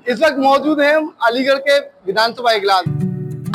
इस वक्त मौजूद हैं हम अलीगढ़ के विधानसभा इजलास।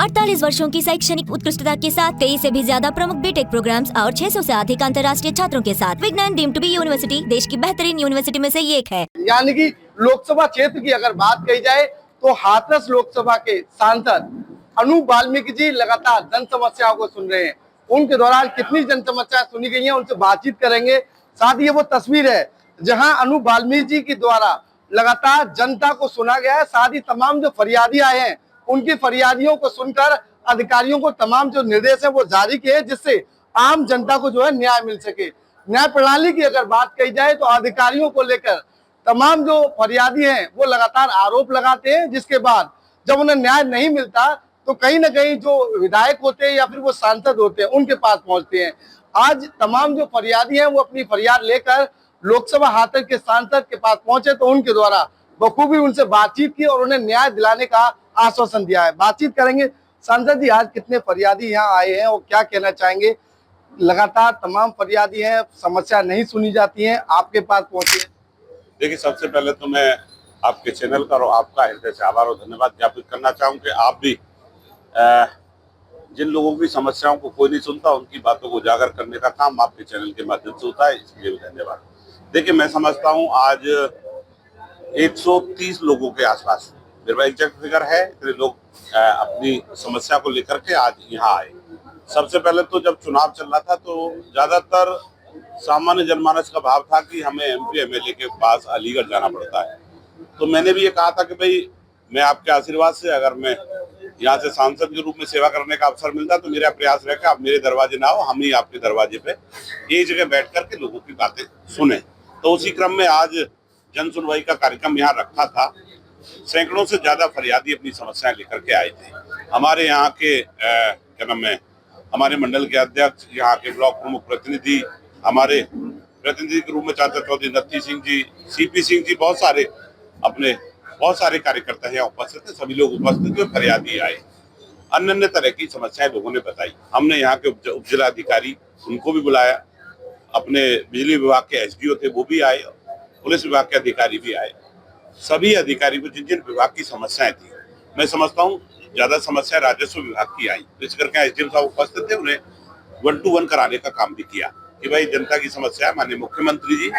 48 वर्षों की शैक्षणिक उत्कृष्टता के साथ 23 से भी ज्यादा प्रमुख बीटेक प्रोग्राम्स और 600 से अधिक अंतर्राष्ट्रीय छात्रों के साथ विज्ञान डीम्ड टू बी यूनिवर्सिटी देश की बेहतरीन यूनिवर्सिटी में से एक है। यानी कि लोकसभा क्षेत्र की अगर बात कही जाए तो हाथरस लोकसभा के सांसद अनूप वाल्मीकि जी लगातार जन समस्याओं को सुन रहे हैं। उनके दौरान कितनी जन समस्याएं सुनी गई हैं, उनसे बातचीत करेंगे। साथ ही ये वो तस्वीर है जहां अनूप वाल्मीकि जी के द्वारा लगातार जनता को सुना गया है। साथ ही तमाम जो फरियादी आए हैं उनकी फरियादियों को सुनकर अधिकारियों को तमाम जो निर्देश है वो जारी किए, जिससे आम जनता को जो है न्याय मिल सके। न्याय प्रणाली की अगर बात कही जाए तो अधिकारियों को लेकर तमाम जो फरियादी हैं वो लगातार आरोप लगाते हैं, जिसके बाद जब उन्हें न्याय नहीं मिलता तो कहीं ना कहीं जो विधायक होते हैं या फिर वो सांसद होते हैं उनके पास पहुंचते हैं। आज तमाम जो फरियादी हैं वो अपनी फरियाद लेकर लोकसभा हाथरस के सांसद के पास पहुंचे तो उनके द्वारा बखूबी उनसे बातचीत की और उन्हें न्याय दिलाने का आश्वासन दिया है। बातचीत करेंगे। सांसद जी, आज कितने फरियादी यहाँ आए हैं और क्या कहना चाहेंगे? लगातार तमाम फरियादी हैं, समस्या नहीं सुनी जाती है, आपके पास पहुंचे। देखिए, सबसे पहले तो मैं आपके चैनल का और आपका हृदय से आभार और धन्यवाद ज्ञापित करना चाहूँ कि आप भी जिन लोगों की समस्याओं को कोई नहीं सुनता उनकी बातों को उजागर करने का काम आपके चैनल के माध्यम से होता है, इसलिए भी धन्यवाद। देखिए, मैं समझता हूँ आज 130 लोगों के आसपास, मेरा एग्जैक्ट फिगर है, इतने लोग अपनी समस्या को लेकर के आज यहाँ आए। सबसे पहले तो जब चुनाव चल रहा था तो ज्यादातर सामान्य जनमानस का भाव था कि हमें एमपी एमएलए के पास अलीगढ़ जाना पड़ता है। तो मैंने भी ये कहा था कि भाई, मैं आपके आशीर्वाद से अगर मैं यहाँ से सांसद के रूप में सेवा करने का अवसर मिलता तो मेरा प्रयास रहेगा आप मेरे दरवाजे ना आओ, हम ही आपके दरवाजे पे एक जगह बैठ करके लोगों की बातें सुने। तो उसी क्रम में आज जन सुनवाई का कार्यक्रम यहाँ रखा था। सैकड़ों से ज्यादा फरियादी अपनी समस्याएं लेकर के आए थे। हमारे यहाँ के क्या नाम है, हमारे मंडल के अध्यक्ष, यहाँ के ब्लॉक प्रमुख प्रतिनिधि, हमारे प्रतिनिधि के रूप में चाचा चौधरी नत्थी सिंह जी, सीपी सिंह जी, बहुत सारे कार्यकर्ता यहाँ उपस्थित थे। सभी लोग उपस्थित हुए, फरियादी आए, अन्य अन्य तरह की समस्याएं लोगों ने बताई। हमने यहाँ के उप जिला अधिकारी उनको भी बुलाया, अपने बिजली विभाग के एसडीओ थे वो भी आए, पुलिस विभाग के अधिकारी भी आए। सभी अधिकारी को जिन जिन विभाग की समस्याएं थी, मैं समझता हूँ ज्यादा समस्या राजस्व विभाग की आई, तो इस करके एसडीएम साहब उपस्थित थे, उन्हें 1 to 1 कराने का काम भी किया कि भाई जनता की समस्या, माननीय मुख्यमंत्री जी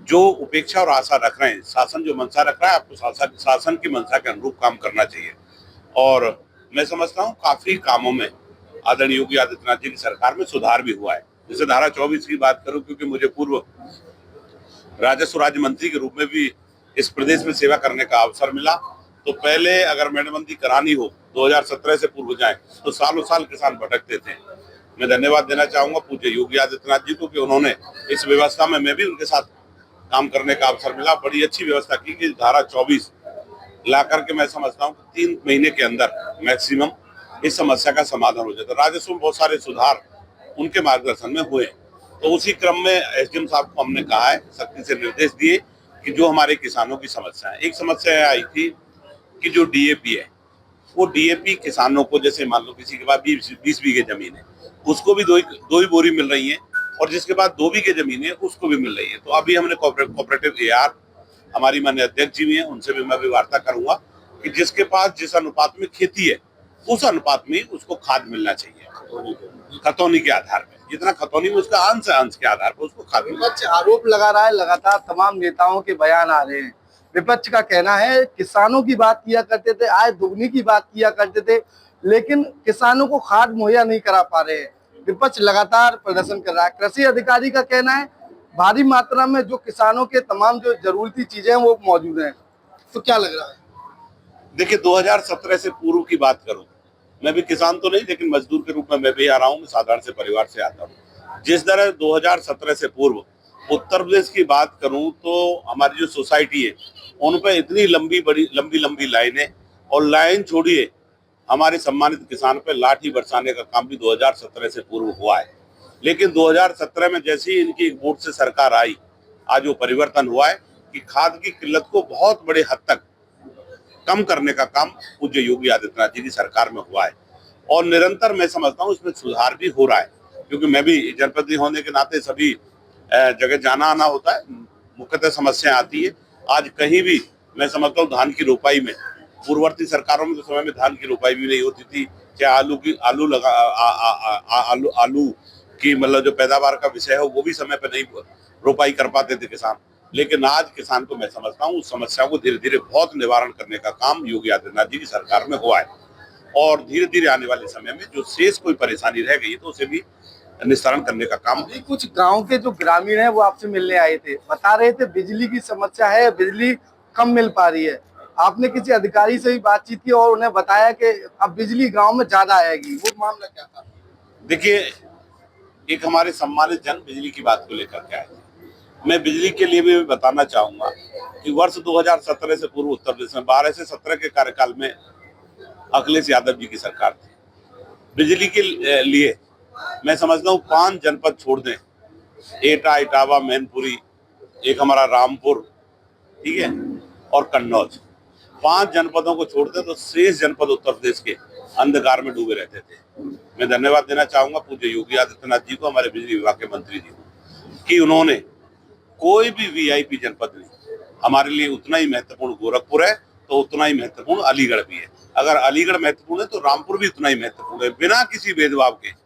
जो उपेक्षा और आशा रख रहे हैं, शासन जो मंशा रख रहा है, आपको शासन की मंशा के अनुरूप काम करना चाहिए। और मैं समझता हूँ काफी कामों में आदरणीय योगी आदित्यनाथ जी की सरकार में सुधार भी हुआ है। जैसे धारा 24 की बात करूं, क्योंकि मुझे पूर्व राजस्व राज्य मंत्री के रूप में भी इस प्रदेश में सेवा करने का अवसर मिला, तो पहले अगर मेड़बंदी करानी हो 2017 से पूर्व जाए तो सालों साल किसान भटकते थे। मैं धन्यवाद देना चाहूंगा पूज्य योगी आदित्यनाथ जी को कि उन्होंने इस व्यवस्था में, मैं भी उनके साथ काम करने का अवसर मिला, बड़ी अच्छी व्यवस्था की कि धारा 24 ला करके मैं समझता हूँ 3 महीने के अंदर मैक्सिमम इस समस्या का समाधान हो जाता। राजस्व में बहुत सारे सुधार उनके मार्गदर्शन में हुए। तो उसी क्रम में एसडीएम साहब को हमने कहा है, सख्ती से निर्देश दिए कि जो हमारे किसानों की समस्या है, एक समस्या आई थी कि जो डीएपी है, वो डीएपी किसानों को, जैसे मान लो किसी के पास 20 बीघे जमीन है, उसको भी दो ही बोरी मिल रही है, और जिसके पास 2 बीघे जमीन है उसको भी मिल रही है। तो अभी हमने कोऑपरेटिव एआर, हमारी माननीय अध्यक्ष जी भी हैं, उनसे भी मैं भी वार्ता करूंगा कि जिसके पास जिस अनुपात में खेती है उस अनुपात में उसको खाद मिलना चाहिए, खतौनी के आधार पर, जितना खतौनी में उसका अंश के आधार पर उसको खाद। विपक्ष आरोप लगा रहा है, लगातार तमाम नेताओं के बयान आ रहे हैं। विपक्ष का कहना है किसानों की बात किया करते थे, आय दुगनी की बात किया करते थे, लेकिन किसानों को खाद मुहैया नहीं करा पा रहे हैं। विपक्ष लगातार प्रदर्शन कर रहा है। कृषि अधिकारी का कहना है भारी मात्रा में जो किसानों के तमाम जो जरूरती चीजें हैं वो मौजूद हैं। तो क्या लग रहा है? देखिए, 2017 से पूर्व की बात करूं, मैं भी किसान तो नहीं लेकिन मजदूर के रूप में मैं भी आ रहा हूं, मैं साधारण से परिवार से आता हूं। जिस तरह 2017 से पूर्व उत्तर प्रदेश की बात करूं तो हमारी जो सोसाइटी है उन पर इतनी लंबी लाइनें, और लाइन छोड़िए, हमारे सम्मानित किसान पे लाठी बरसाने का काम भी 2017 से पूर्व हुआ है। लेकिन 2017 में जैसे ही इनकी एक वोट से सरकार आई, आज वो परिवर्तन हुआ है कि खाद की किल्लत को बहुत बड़े हद तक कम करने का काम पूज्य योगी आदित्यनाथ जी की सरकार में हुआ है, और निरंतर मैं समझता हूँ इसमें सुधार भी हो रहा है। क्योंकि मैं भी जनप्रतिनिधि होने के नाते सभी जगह जाना आना होता है, मुख्यतः समस्या आती है। आज कहीं भी मैं समझता हूँ धान की रोपाई में, पूर्ववर्ती सरकारों में तो समय में धान की रोपाई भी नहीं होती थी, चाहे आलू की मतलब जो पैदावार का विषय है वो भी समय पर नहीं रोपाई कर पाते थे किसान। लेकिन आज किसान को मैं समझता हूँ उस समस्या को धीरे धीरे बहुत निवारण करने का काम योगी आदित्यनाथ जी की सरकार में हुआ है, और धीरे धीरे आने वाले समय में जो शेष कोई परेशानी रह गई तो उसे भी निस्तारण करने का काम। अभी कुछ गांव के जो ग्रामीण हैं वो आपसे मिलने आए थे, बता रहे थे बिजली की समस्या है, बिजली कम मिल पा रही है। आपने किसी अधिकारी से भी बातचीत की और उन्हें बताया कि अब बिजली गांव में ज्यादा आएगी, वो मामला क्या था? देखिए, एक हमारे सम्मानित जन बिजली की बात को लेकर के आए थे। मैं बिजली के लिए भी बताना चाहूंगा कि वर्ष 2017 से पूर्व उत्तर प्रदेश में 12 से 17 के कार्यकाल में अखिलेश यादव जी की सरकार थी। बिजली के लिए मैं समझता हूँ 5 जनपद छोड़ दें, एटा, इटावा, मैनपुरी, एक हमारा रामपुर, ठीक है, और कन्नौज, 5 जनपदों को छोड़ते तो शेष जनपद उत्तर प्रदेश के अंधकार में डूबे रहते थे। मैं धन्यवाद देना चाहूंगा पूज्य योगी आदित्यनाथ जी को, हमारे बिजली विभाग के मंत्री जी को, कि उन्होंने कोई भी वीआईपी जनपद नहीं, हमारे लिए उतना ही महत्वपूर्ण गोरखपुर है तो उतना ही महत्वपूर्ण अलीगढ़ भी है। अगर अलीगढ़ महत्वपूर्ण है तो रामपुर भी उतना ही महत्वपूर्ण है, बिना किसी भेदभाव के।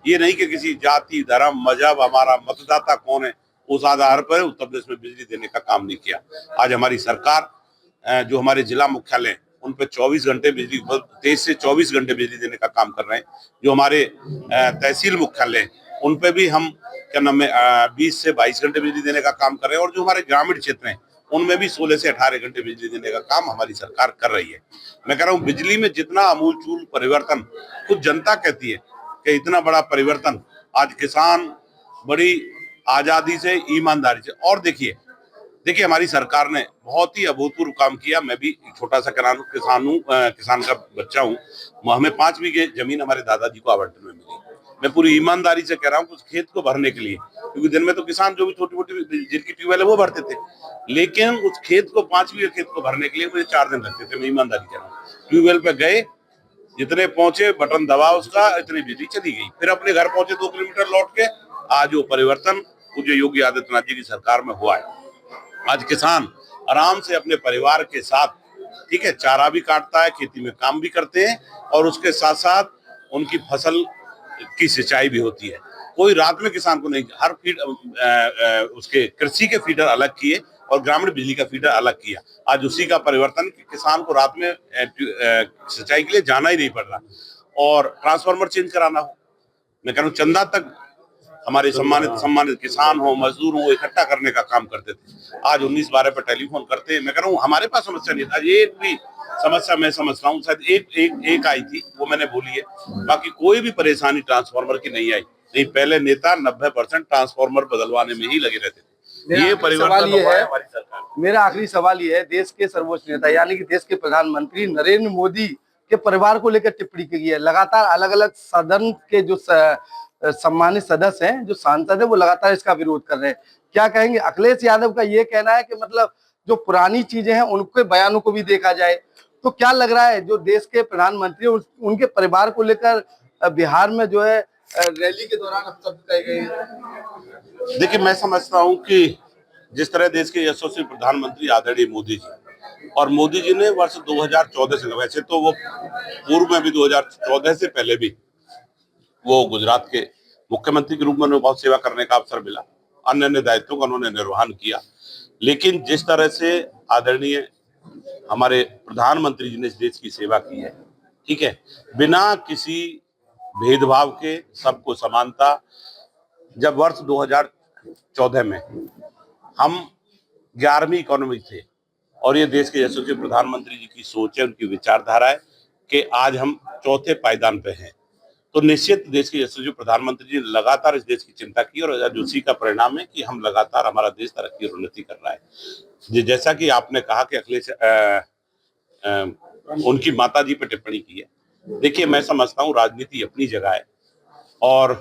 ये नहीं कि किसी जाति, धर्म, मजहब, हमारा मतदाता कौन है उस आधार पर उत्तर प्रदेश में बिजली देने का काम नहीं किया। आज हमारी सरकार जो हमारे जिला मुख्यालय उन पे 24 घंटे बिजली, 23 से 24 घंटे बिजली देने का काम कर रहे हैं। जो हमारे तहसील मुख्यालय उन पे भी हम क्या नाम है 20 से 22 घंटे बिजली देने का काम कर रहे हैं, और जो हमारे ग्रामीण क्षेत्र हैं उनमें भी 16 से 18 घंटे बिजली देने का काम हमारी सरकार कर रही है। मैं कह रहा हूँ बिजली में जितना अमूलचूल परिवर्तन, खुद जनता कहती है कि इतना बड़ा परिवर्तन आज किसान बड़ी आजादी से, ईमानदारी से, और देखिए हमारी सरकार ने बहुत ही अभूतपूर्व काम किया। मैं भी एक छोटा सा किसान का बच्चा हूँ। हमें 5 बीघे जमीन हमारे दादाजी को आवंटन में मिली। मैं पूरी ईमानदारी से कह रहा हूँ उस खेत को भरने के लिए, क्योंकि दिन में तो किसान जो भी छोटी मोटी जिनकी ट्यूबवेल है वो भरते थे, लेकिन उस खेत को 5 बीघे खेत को भरने के लिए मुझे 4 दिन लगते थे। मैं ईमानदारी कह रहा हूँ। ट्यूबवेल पे गए, जितने पहुंचे बटन दबा उसका, इतनी बिजली चली गई। फिर अपने घर पहुंचे 2 किलोमीटर लौट के। आज वो परिवर्तन पूज्य योगी आदित्यनाथ जी की सरकार में हुआ है। आज किसान आराम से अपने परिवार के साथ, ठीक है, चारा भी काटता है, खेती में काम भी करते हैं, और उसके साथ साथ उनकी फसल की सिंचाई भी होती है। कोई रात में किसान को नहीं, हर फीड उसके कृषि के फीडर अलग किए और ग्रामीण बिजली का फीडर अलग किया। आज उसी का परिवर्तन कि किसान को रात में सिंचाई के लिए जाना ही नहीं पड़ रहा, और ट्रांसफार्मर चेंज कराना हो, मैं कह रहा हूँ चंदा तक हमारे सम्मानित किसान हो, मजदूर हो, इकट्ठा करने का काम करते थे। आज 1912 पर टेलीफोन करते हैं। मैं कह रहा हूँ हमारे पास समस्या नहीं, आज एक भी समस्या मैं समझता हूँ शायद एक आई थी, वो मैंने बोली है, बाकी कोई भी परेशानी ट्रांसफार्मर की नहीं आई। नहीं, पहले नेता 90% ट्रांसफार्मर बदलवाने में ही लगे रहते थे। ये परिवर्तन हुआ है हमारी सरकार। मेरा आखिरी सवाल ये है, देश के सर्वोच्च नेता यानी कि देश के प्रधानमंत्री नरेंद्र मोदी के परिवार को लेकर टिप्पणी की है। लगातार अलग अलग सदन के जो सम्मानित सदस्य हैं, जो सांसद है, वो लगातार इसका विरोध कर रहे हैं। क्या कहेंगे? अखिलेश यादव का ये कहना है कि मतलब जो पुरानी चीजें हैं उनके बयानों को भी देखा जाए, तो क्या लग रहा है जो देश के प्रधानमंत्री उनके परिवार को लेकर बिहार में जो है रैली के दौरान शब्द कहे गए? देखिए, मैं समझता हूँ कि जिस तरह देश के यशस्वी प्रधानमंत्री आदरणीय मोदी जी, और मोदी जी ने वर्ष 2014 से, वैसे तो वो पूर्व में भी 2014 से पहले भी वो गुजरात के मुख्यमंत्री के रूप में उन्हें बहुत सेवा करने का अवसर मिला, अन्य अन्य दायित्वों का उन्होंने निर्वहन किया। लेकिन जिस तरह से आदरणीय हमारे प्रधानमंत्री जी ने इस देश की सेवा की है, ठीक है, बिना किसी भेदभाव के, सबको समानता। जब वर्ष 2014 में हम 11वीं इकोनॉमी थे, और ये देश के यशस्वी प्रधानमंत्री जी की सोच है, उनकी विचारधारा है कि आज हम 4थे पायदान पे हैं, तो निश्चित देश के यशस्वी प्रधानमंत्री जी ने लगातार इस देश की चिंता की, और आज उसी का परिणाम है कि हम लगातार, हमारा देश तरक्की और उन्नति कर रहा है। जैसा कि आपने कहा कि अखिलेश उनकी माता जी पे टिप्पणी की है। देखिए, मैं समझता हूँ राजनीति अपनी जगह है, और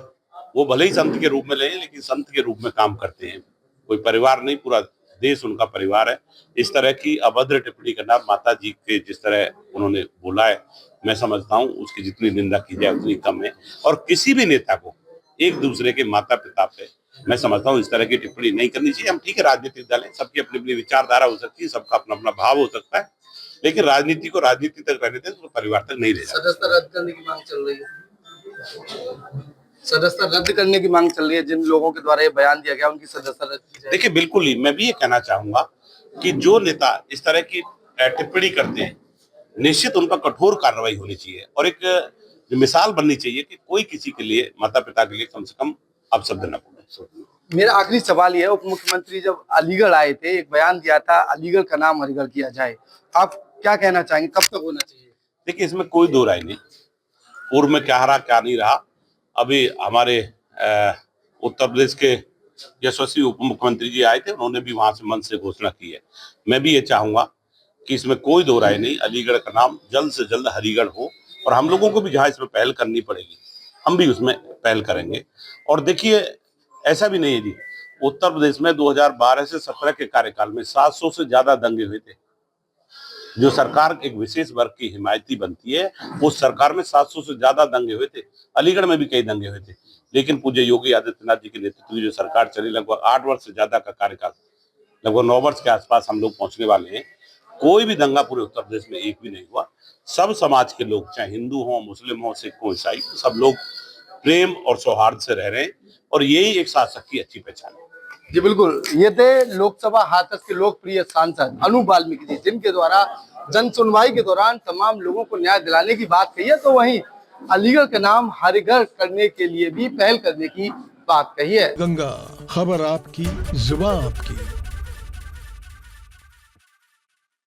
वो भले ही संत के रूप में लें, लेकिन संत के रूप में काम करते हैं। कोई परिवार नहीं, पूरा देश उनका परिवार है। इस तरह की अभद्र टिप्पणी करना, माता जी के जिस तरह उन्होंने बोला है, मैं समझता हूँ उसकी जितनी निंदा की जाए उतनी कम है। और किसी भी नेता को एक दूसरे के माता पिता पे मैं समझता हूँ इस तरह की टिप्पणी नहीं करनी चाहिए। हम ठीक है राजनीतिक दल है, सबकी अपनी अपनी विचारधारा हो सकती है, सबका अपना अपना भाव हो सकता है, लेकिन राजनीति को राजनीति तक रहने दें, तो परिवार तक नहीं ले जाए। सदस्यता रद्द करने की मांग चल रही है, सदस्यता रद्द करने की मांग चल रही है। जिन लोगों के द्वारा ये बयान दिया गया उनकी सदस्यता रद्द की जाए। देखिए बिल्कुल ही, मैं भी ये कहना चाहूंगा कि जो नेता इस तरह की टिप्पणी करते हैं निश्चित उन पर कठोर कार्रवाई होनी चाहिए और एक मिसाल बननी चाहिए कि कोई किसी के लिए माता पिता के लिए कम से कम अपशब्द न बोले। मेरा आखिरी सवाल ये है, उप मुख्यमंत्री जब अलीगढ़ आए थे एक बयान दिया था अलीगढ़ का नाम हरिगढ़ किया जाए, आप क्या कहना चाहेंगे, कब तक होना चाहिए? देखिए इसमें कोई दो राय नहीं, पूर्व में क्या रहा क्या नहीं रहा। अभी हमारे उत्तर प्रदेश के यशस्वी उप मुख्यमंत्री जी आए थे, उन्होंने भी वहां से मंच से घोषणा की है। मैं भी ये चाहूंगा कि इसमें कोई दो राय नहीं, अलीगढ़ का नाम जल्द से जल्द हरिगढ़ हो और हम लोगों को भी जहां इसमें पहल करनी पड़ेगी हम भी उसमें पहल करेंगे। और देखिए ऐसा भी नहीं है जी, उत्तर प्रदेश में 2012 से 17 के कार्यकाल में 700 से ज्यादा दंगे हुए थे। जो सरकार एक विशेष वर्ग की हिमायती बनती है, उस सरकार में 700 से ज्यादा दंगे हुए थे। अलीगढ़ में भी कई दंगे हुए थे, लेकिन पूज्य योगी आदित्यनाथ जी के नेतृत्व की जो सरकार चली, लगभग 8 वर्ष से ज्यादा का कार्यकाल, लगभग 9 वर्ष के आसपास हम लोग पहुंचने वाले हैं, कोई भी दंगा पूरे उत्तर प्रदेश में एक भी नहीं हुआ। सब समाज के लोग, चाहे हिंदू हो, मुस्लिम हो, सिख हो, ईसाई, सब लोग प्रेम और सौहार्द से रह रहे हैं और यही एक शासक की अच्छी पहचान है। जी बिल्कुल, ये थे लोकसभा हाथरस के लोकप्रिय सांसद अनूप वाल्मीकि जी, जिनके द्वारा जन सुनवाई के दौरान तमाम लोगों को न्याय दिलाने की बात कही है, तो वहीं अलीगढ़ का नाम हरिगढ़ करने के लिए भी पहल करने की बात कही है। गंगा, खबर आपकी, जुबान आपकी।